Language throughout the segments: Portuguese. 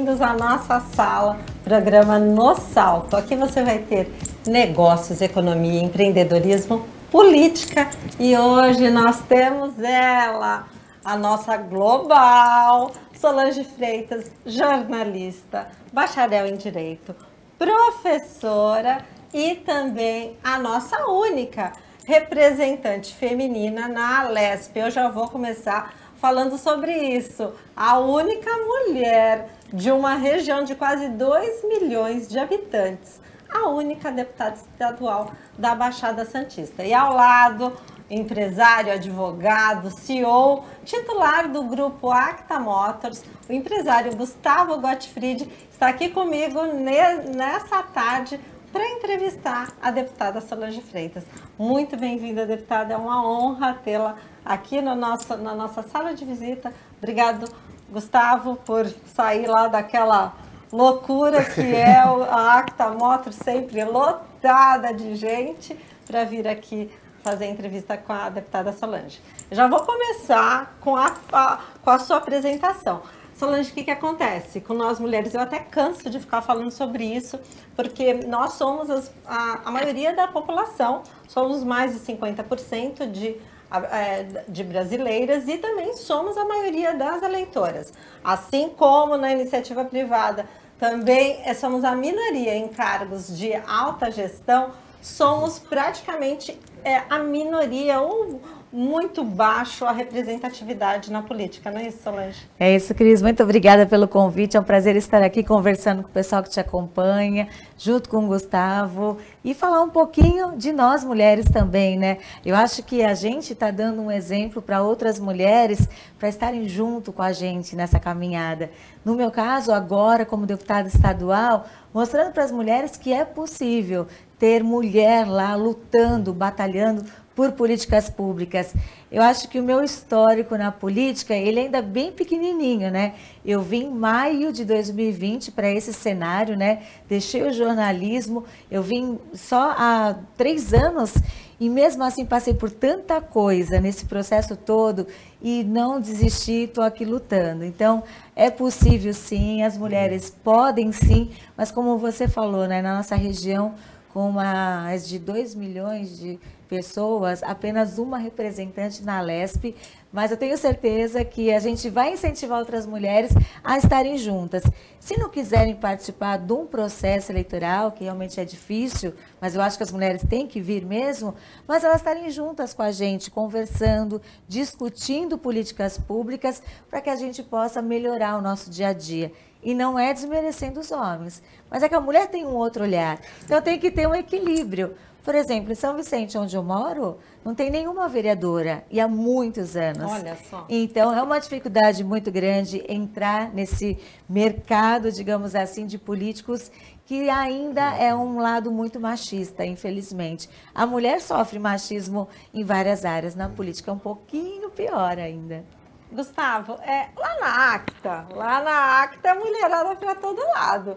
bem-vindos à nossa sala, programa No Salto. Aqui você vai ter negócios, economia, empreendedorismo, política e hoje nós temos ela, a nossa global, Solange Freitas, jornalista, bacharel em Direito, professora e também a nossa única representante feminina na Alesp. Eu já vou começar falando sobre isso. A única mulher de uma região de quase 2 milhões de habitantes. A única deputada estadual da Baixada Santista. E ao lado, empresário, advogado, CEO, titular do grupo Acta Motors, o empresário Gustavo Gottfried, está aqui comigo nessa tarde para entrevistar a deputada Solange Freitas. Muito bem-vinda, deputada. É uma honra tê-la aqui na nossa sala de visita. Obrigado, Gustavo, por sair lá daquela loucura que é a Acta Motors, sempre lotada de gente, para vir aqui fazer entrevista com a deputada Solange. Eu já vou começar com a sua apresentação. Solange, o que acontece com nós mulheres? Eu até canso de ficar falando sobre isso, porque nós somos a maioria da população, somos mais de 50% de brasileiras e também somos a maioria das eleitoras. Assim como na iniciativa privada, também somos a minoria em cargos de alta gestão, somos praticamente a minoria ou muito baixo a representatividade na política, não é isso, Solange? É isso, Cris. Muito obrigada pelo convite. É um prazer estar aqui conversando com o pessoal que te acompanha, junto com o Gustavo, e falar um pouquinho de nós mulheres também, né? Eu acho que a gente está dando um exemplo para outras mulheres para estarem junto com a gente nessa caminhada. No meu caso, agora, como deputada estadual, mostrando para as mulheres que é possível ter mulher lá lutando, batalhando por políticas públicas. Eu acho que o meu histórico na política, ele ainda é bem pequenininho, né? Eu vim em maio de 2020 para esse cenário, né? Deixei o jornalismo, eu vim só há 3 anos e mesmo assim passei por tanta coisa nesse processo todo e não desisti, estou aqui lutando. Então, é possível sim, as mulheres podem sim, mas como você falou, né? Na nossa região, com mais de 2 milhões de pessoas, apenas uma representante na Alesp, mas eu tenho certeza que a gente vai incentivar outras mulheres a estarem juntas. Se não quiserem participar de um processo eleitoral, que realmente é difícil, mas eu acho que as mulheres têm que vir mesmo, mas elas estarem juntas com a gente, conversando, discutindo políticas públicas, para que a gente possa melhorar o nosso dia a dia. E não é desmerecendo os homens, mas é que a mulher tem um outro olhar. Então tem que ter um equilíbrio. Por exemplo, em São Vicente, onde eu moro, não tem nenhuma vereadora, e há muitos anos. Olha só. Então, é uma dificuldade muito grande entrar nesse mercado, digamos assim, de políticos, que ainda é um lado muito machista, infelizmente. A mulher sofre machismo em várias áreas, na política é um pouquinho pior ainda. Gustavo, lá na Acta é mulherada para todo lado.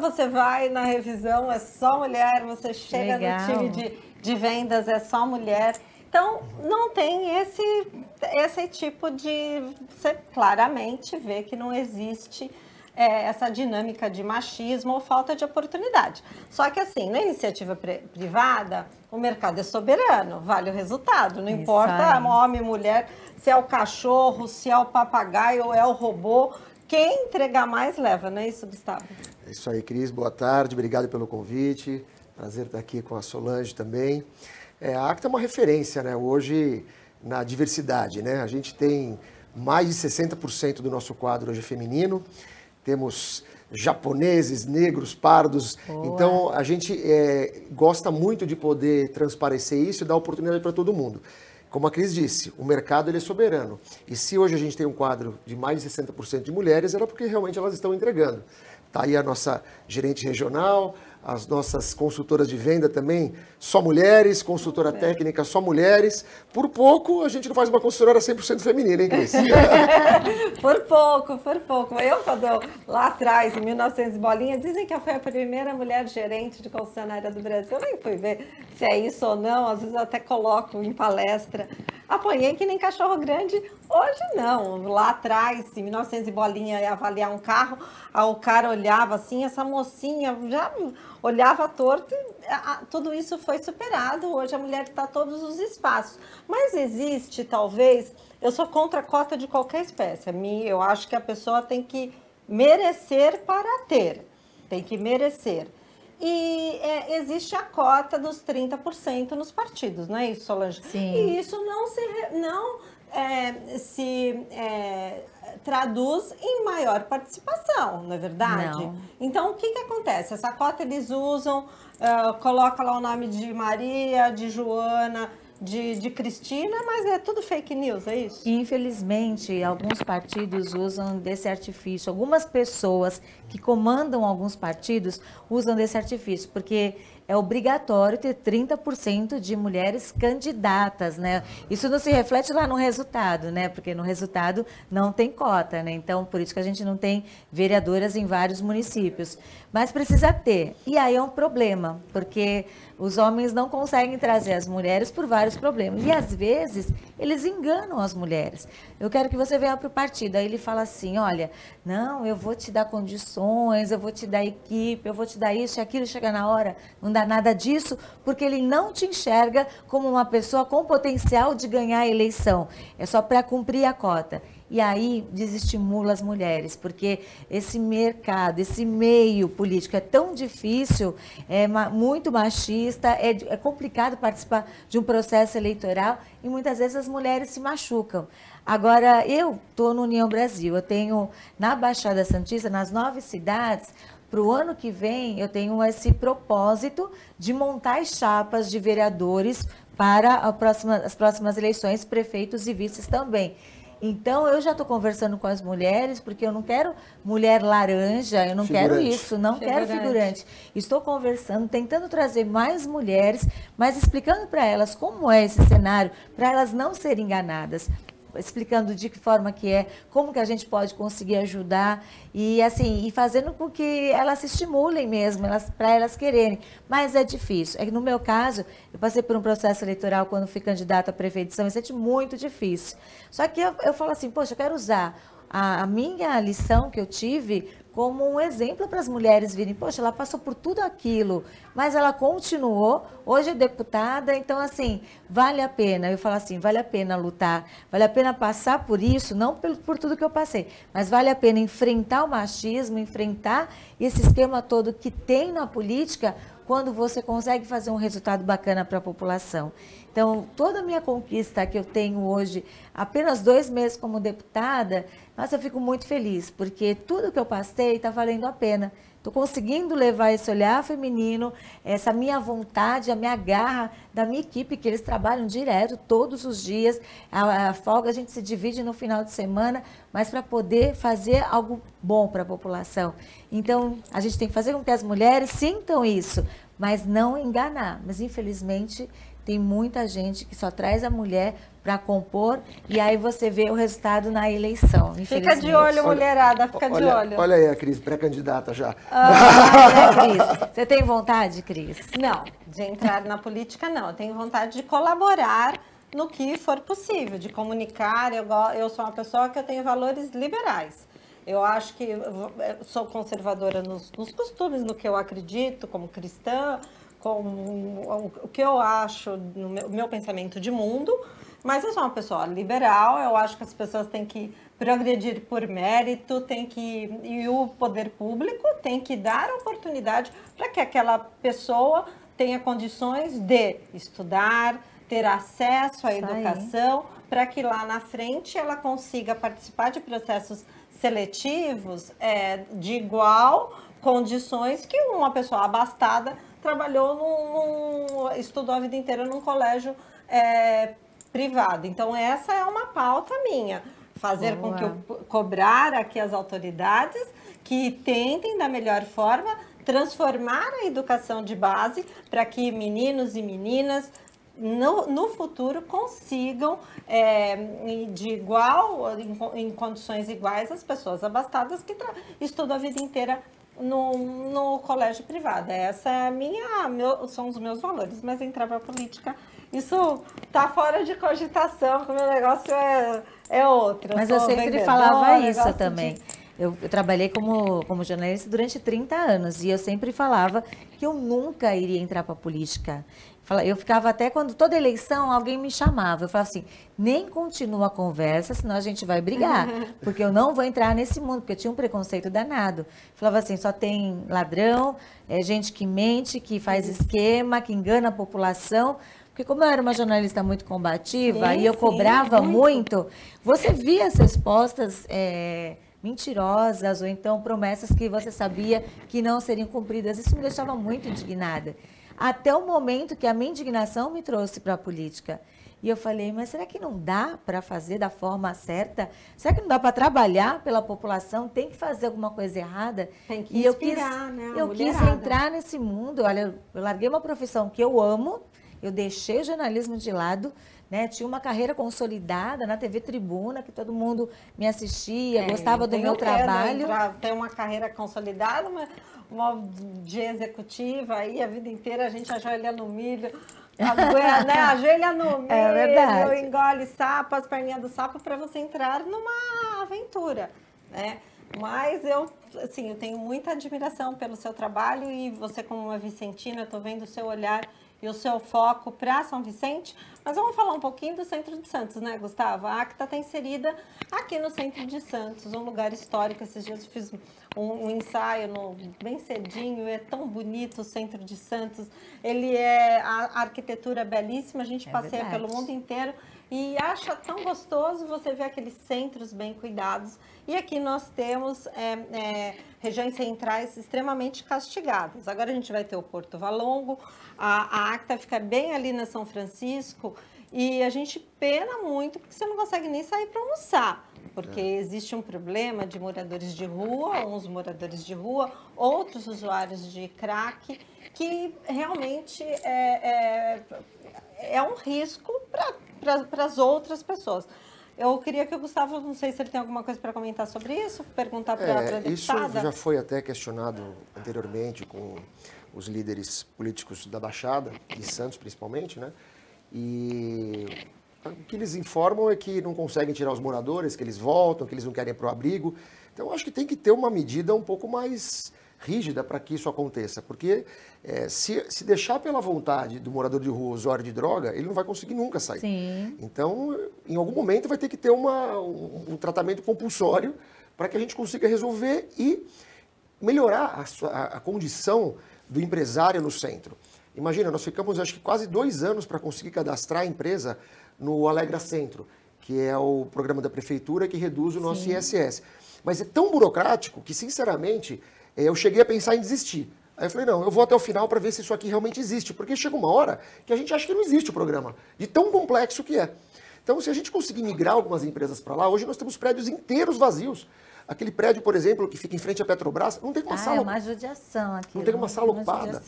Você vai na revisão, é só mulher, você chega Legal. no time de vendas, é só mulher. Então, não tem esse tipo de... Você claramente vê que não existe essa dinâmica de machismo ou falta de oportunidade. Só que assim, na iniciativa privada, o mercado é soberano, vale o resultado, não importa homem, mulher, se é o cachorro, se é o papagaio ou é o robô, quem entregar mais leva, não é isso, Gustavo? É isso aí, Cris, boa tarde, obrigado pelo convite, prazer estar aqui com a Solange também. A Acta é uma referência, né, hoje na diversidade, né, a gente tem mais de 60% do nosso quadro hoje feminino, temos japoneses, negros, pardos. Boa. Então a gente gosta muito de poder transparecer isso e dar oportunidade para todo mundo. Como a Cris disse, o mercado ele é soberano. E se hoje a gente tem um quadro de mais de 60% de mulheres, era porque realmente elas estão entregando. Está aí a nossa gerente regional, as nossas consultoras de venda também, só mulheres, consultora técnica, só mulheres. Por pouco, a gente não faz uma consultora 100% feminina, hein, Cris? Por pouco, por pouco. Lá atrás, em 1900 bolinha, dizem que eu fui a primeira mulher gerente de concessionária do Brasil. Eu nem fui ver se é isso ou não, às vezes eu até coloco em palestra. Apanhei que nem cachorro grande, hoje não. Lá atrás, em 1900 bolinha, ia avaliar um carro, o cara olhava assim, essa mocinha já olhava torto, tudo isso foi superado. Hoje a mulher está em todos os espaços. Mas existe, talvez, eu sou contra a cota de qualquer espécie. Eu acho que a pessoa tem que merecer para ter, tem que merecer. E existe a cota dos 30% nos partidos, não é isso, Solange? Sim. E isso não se traduz em maior participação, não é verdade? Não. Então, o que acontece? Essa cota eles usam, coloca lá o nome de Maria, de Joana, de Cristina, mas é tudo fake news, é isso? Infelizmente, alguns partidos usam desse artifício. Algumas pessoas que comandam alguns partidos usam desse artifício, porque é obrigatório ter 30% de mulheres candidatas, né? Isso não se reflete lá no resultado, né? Porque no resultado não tem cota, né? Então, por isso que a gente não tem vereadoras em vários municípios. Mas precisa ter. E aí é um problema, porque os homens não conseguem trazer as mulheres por vários problemas. E às vezes eles enganam as mulheres. Eu quero que você venha para o partido. Aí ele fala assim, olha, não, eu vou te dar condições, eu vou te dar equipe, eu vou te dar isso e aquilo, chega na hora, não dá nada disso, porque ele não te enxerga como uma pessoa com potencial de ganhar a eleição. É só para cumprir a cota. E aí desestimula as mulheres, porque esse mercado, esse meio político é tão difícil, é muito machista, é complicado participar de um processo eleitoral e muitas vezes as mulheres se machucam. Agora, eu estou no União Brasil, eu tenho na Baixada Santista, nas 9 cidades, para o ano que vem eu tenho esse propósito de montar as chapas de vereadores para as próximas eleições, prefeitos e vices também. Então, eu já estou conversando com as mulheres, porque eu não quero mulher laranja, eu não quero isso, não quero figurante. Estou conversando, tentando trazer mais mulheres, mas explicando para elas como é esse cenário, para elas não serem enganadas. Explicando de que forma que é, como que a gente pode conseguir ajudar e assim, e fazendo com que elas se estimulem mesmo, para elas quererem. Mas é difícil. É que no meu caso, eu passei por um processo eleitoral quando fui candidata a prefeito de São Vicente, muito difícil. Só que eu falo assim, poxa, eu quero usar a minha lição que eu tive como um exemplo para as mulheres virem, poxa, ela passou por tudo aquilo, mas ela continuou, hoje é deputada, então assim, vale a pena, eu falo assim, vale a pena lutar, vale a pena passar por isso, não por tudo que eu passei, mas vale a pena enfrentar o machismo, enfrentar esse esquema todo que tem na política, quando você consegue fazer um resultado bacana para a população. Então, toda a minha conquista que eu tenho hoje, apenas 2 meses como deputada, nossa, eu fico muito feliz, porque tudo que eu passei está valendo a pena. Estou conseguindo levar esse olhar feminino, essa minha vontade, a minha garra da minha equipe, que eles trabalham direto, todos os dias. A folga a gente se divide no final de semana, mas para poder fazer algo bom para a população. Então, a gente tem que fazer com que as mulheres sintam isso, mas não enganar. Mas, infelizmente, tem muita gente que só traz a mulher para compor e aí você vê o resultado na eleição. Fica de olho, mulherada, fica de olho. Olha aí a Cris, pré-candidata já. Cris? Você tem vontade, Cris? Não, de entrar na política não. Eu tenho vontade de colaborar no que for possível, de comunicar. Eu sou uma pessoa que eu tenho valores liberais. Eu acho que eu sou conservadora nos costumes, no que eu acredito, como cristã, com o que eu acho no meu pensamento de mundo, mas eu sou uma pessoa liberal, eu acho que as pessoas têm que progredir por mérito, e o poder público tem que dar oportunidade para que aquela pessoa tenha condições de estudar, ter acesso à educação, para que lá na frente ela consiga participar de processos seletivos de igual condições que uma pessoa abastada trabalhou estudou a vida inteira num colégio privado. Então, essa é uma pauta minha. Fazer com que cobrar aqui as autoridades que tentem, da melhor forma, transformar a educação de base para que meninos e meninas no futuro consigam, em condições iguais, as pessoas abastadas que estudam a vida inteira no colégio privado. Essa é são os meus valores, mas entrar para a política, isso tá fora de cogitação, que o meu negócio é outro. Mas eu sempre falava isso também. Eu trabalhei como jornalista durante 30 anos e eu sempre falava que eu nunca iria entrar para a política. Eu ficava até quando toda eleição alguém me chamava. Eu falava assim, nem continua a conversa, senão a gente vai brigar. Porque eu não vou entrar nesse mundo, porque eu tinha um preconceito danado. Eu falava assim, só tem ladrão, gente que mente, que faz esquema, que engana a população. Porque como eu era uma jornalista muito combativa e eu cobrava muito, você via as respostas mentirosas ou então promessas que você sabia que não seriam cumpridas. Isso me deixava muito indignada. Até o momento que a minha indignação me trouxe para a política. E eu falei, mas será que não dá para fazer da forma certa? Será que não dá para trabalhar pela população? Tem que fazer alguma coisa errada? Tem que inspirar, eu quis entrar nesse mundo. Olha, eu larguei uma profissão que eu amo, eu deixei o jornalismo de lado, né? Tinha uma carreira consolidada na TV Tribuna, que todo mundo me assistia, gostava do meu trabalho. Tem uma carreira consolidada, uma de executiva, aí a vida inteira a gente ajoelha no milho, ajoelha no milho, engole sapo, as perninhas do sapo para você entrar numa aventura, né? Mas eu tenho muita admiração pelo seu trabalho e você como uma vicentina, eu estou vendo o seu olhar e o seu foco para São Vicente. Mas vamos falar um pouquinho do Centro de Santos, né, Gustavo? A Acta está inserida aqui no Centro de Santos, um lugar histórico. Esses dias eu fiz um ensaio bem cedinho, é tão bonito o Centro de Santos. A arquitetura é belíssima, a gente passeia pelo mundo inteiro e acha tão gostoso você ver aqueles centros bem cuidados. E aqui nós temos regiões centrais extremamente castigadas. Agora a gente vai ter o Porto Valongo, a Acta fica bem ali na São Francisco e a gente pena muito porque você não consegue nem sair para almoçar, porque existe um problema de moradores de rua, uns moradores de rua, outros usuários de crack, que realmente é um risco para as outras pessoas. Eu queria que o Gustavo, não sei se ele tem alguma coisa para comentar sobre isso, perguntar para a deputada. Isso já foi até questionado anteriormente com os líderes políticos da Baixada, de Santos principalmente, né? E o que eles informam é que não conseguem tirar os moradores, que eles voltam, que eles não querem ir para o abrigo. Então, eu acho que tem que ter uma medida um pouco mais rígida para que isso aconteça, porque se deixar pela vontade do morador de rua usuário de droga, ele não vai conseguir nunca sair. Sim. Então, em algum momento vai ter que ter um tratamento compulsório para que a gente consiga resolver e melhorar a condição do empresário no centro. Imagina, nós ficamos acho que quase 2 anos para conseguir cadastrar a empresa no Alegra Centro, que é o programa da prefeitura que reduz o nosso ISS. Mas é tão burocrático que, sinceramente, eu cheguei a pensar em desistir. Aí eu falei, não, eu vou até o final para ver se isso aqui realmente existe, porque chega uma hora que a gente acha que não existe o programa, de tão complexo que é. Então, se a gente conseguir migrar algumas empresas para lá, hoje nós temos prédios inteiros vazios. Aquele prédio, por exemplo, que fica em frente à Petrobras, não tem uma sala... É uma judiação aqui. Não tem uma sala ocupada.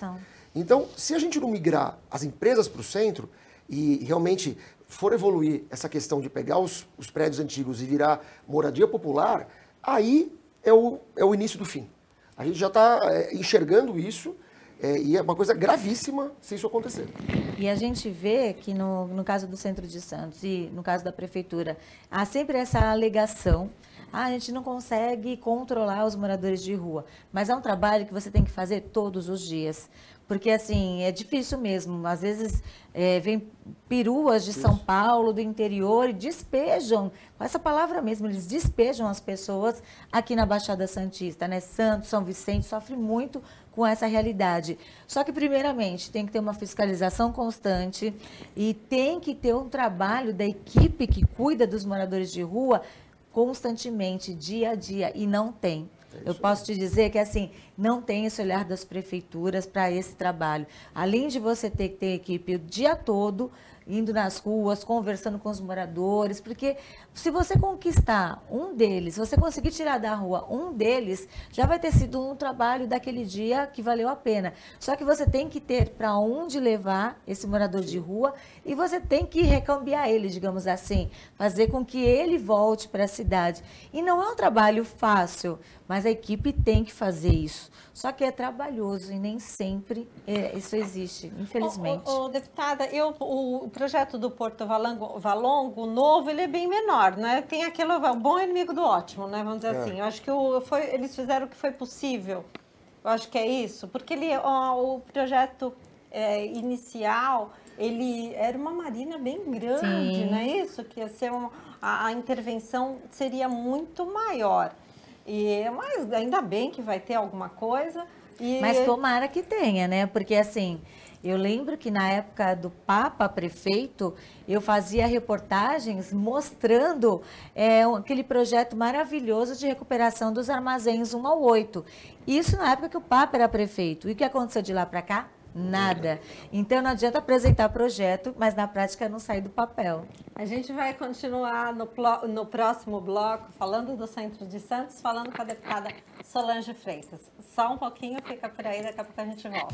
Então, se a gente não migrar as empresas para o centro e realmente for evoluir essa questão de pegar os prédios antigos e virar moradia popular, aí é o início do fim. A gente já está enxergando isso e é uma coisa gravíssima se isso acontecer. E a gente vê que no caso do Centro de Santos e no caso da Prefeitura, há sempre essa alegação, a gente não consegue controlar os moradores de rua, mas é um trabalho que você tem que fazer todos os dias. Porque, assim, é difícil mesmo. Às vezes, vem peruas de São Paulo, do interior, e despejam, com essa palavra mesmo, eles despejam as pessoas aqui na Baixada Santista, né? Santos, São Vicente, sofre muito com essa realidade. Só que, primeiramente, tem que ter uma fiscalização constante e tem que ter um trabalho da equipe que cuida dos moradores de rua constantemente, dia a dia, e não tem. Eu posso te dizer que, assim, não tem esse olhar das prefeituras para esse trabalho. Além de você ter que ter equipe o dia todo, indo nas ruas, conversando com os moradores, porque se você conquistar um deles, se você conseguir tirar da rua um deles, já vai ter sido um trabalho daquele dia que valeu a pena. Só que você tem que ter para onde levar esse morador de rua e você tem que recambiar ele, digamos assim, fazer com que ele volte para a cidade. E não é um trabalho fácil, mas a equipe tem que fazer isso. Só que é trabalhoso e nem sempre isso existe, infelizmente. Deputada, o projeto do Porto Valongo novo, ele é bem menor, né? Tem aquele o bom inimigo do ótimo, né? Vamos dizer assim. Eu acho que eles fizeram o que foi possível. Eu acho que é isso, porque o projeto inicial, ele era uma marina bem grande, não é isso? Que ia ser a intervenção seria muito maior. Mas ainda bem que vai ter alguma coisa. Mas tomara que tenha, né? Porque assim, eu lembro que na época do Papa Prefeito, eu fazia reportagens mostrando aquele projeto maravilhoso de recuperação dos armazéns 1 ao 8. Isso na época que o Papa era prefeito. E o que aconteceu de lá para cá? Nada. Então não adianta apresentar projeto, mas na prática não sair do papel. A gente vai continuar no próximo bloco falando do Centro de Santos, falando com a deputada Solange Freitas. Só um pouquinho, fica por aí, daqui a pouco a gente volta.